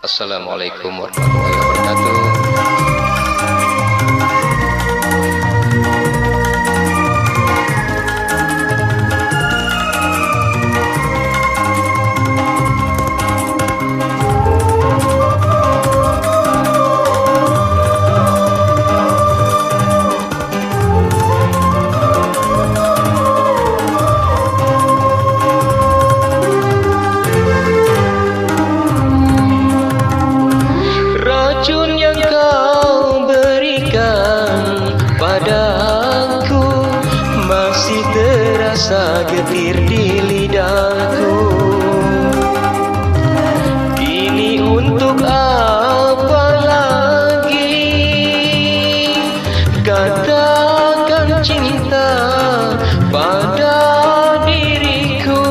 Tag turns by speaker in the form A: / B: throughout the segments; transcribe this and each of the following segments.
A: Assalamualaikum warahmatullahi wabarakatuh. Racun yang kau berikan padaku masih terasa getir di lidahku. Kini untuk apa lagi katakan cinta pada diriku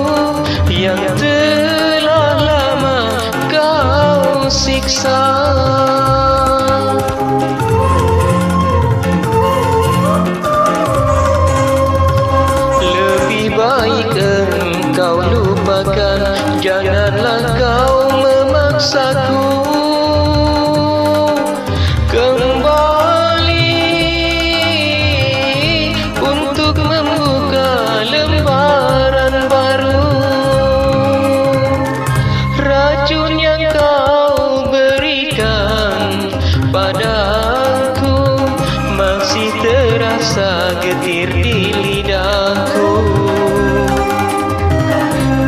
A: yang telah lama kau siksa. Lebih baik engkau lupakan, janganlah kau memaksaku kembali untuk membuka lembaran baru. Racun yang kau berikan padaku masih terasa getir di lidahku.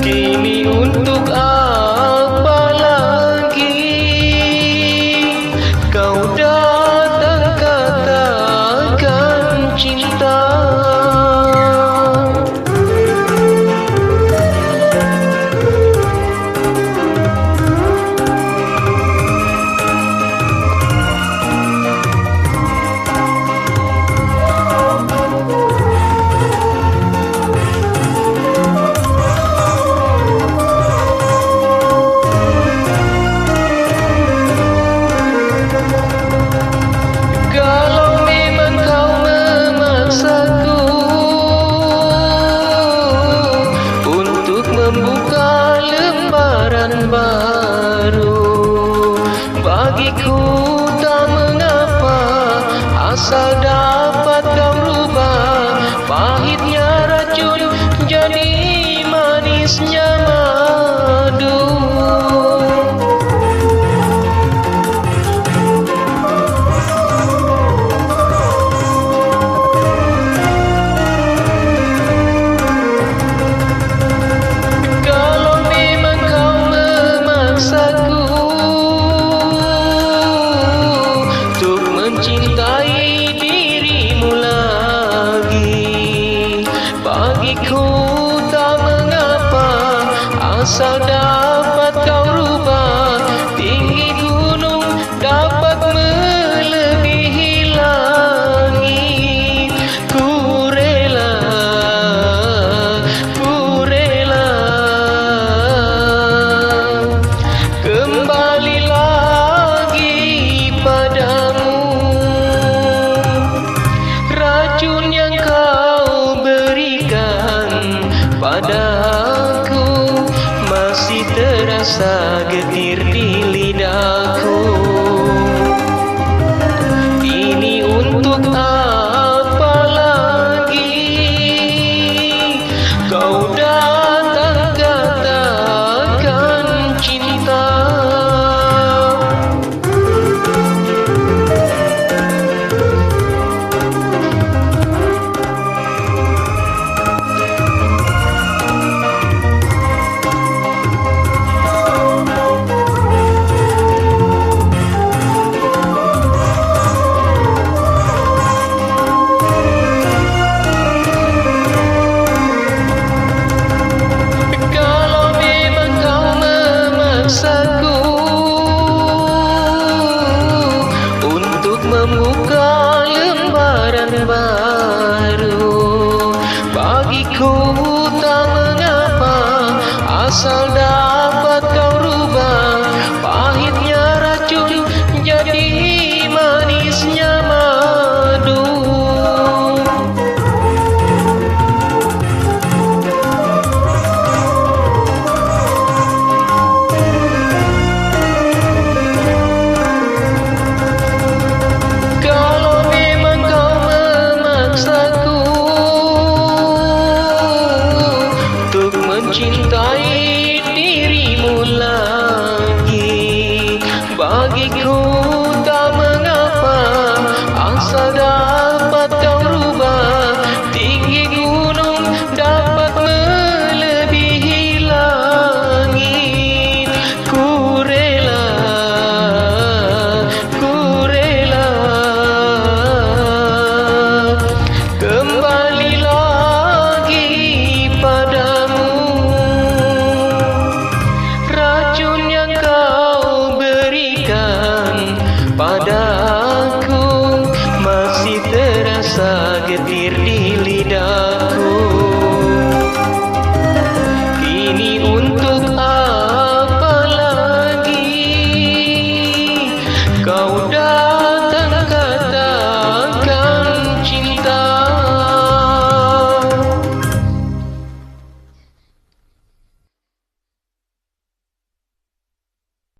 A: Kini untuk apa lagi kau datang katakan cinta. Membuka lembaran baru bagiku tak mengapa, asal dapat kau rubah pahitnya racun jadi manisnya madu. Mencintai dirimu lagi bagiku tak mengapa, asal dapat kau rubah tinggi gunung dapat melebihi langit. Ku rela kembali lagi padamu. Racun yang kau berikan padaku masih terasa getir di lidahku. Ini untuk apa lagi kau datang katakan cinta. Kalau memang kau memaksaku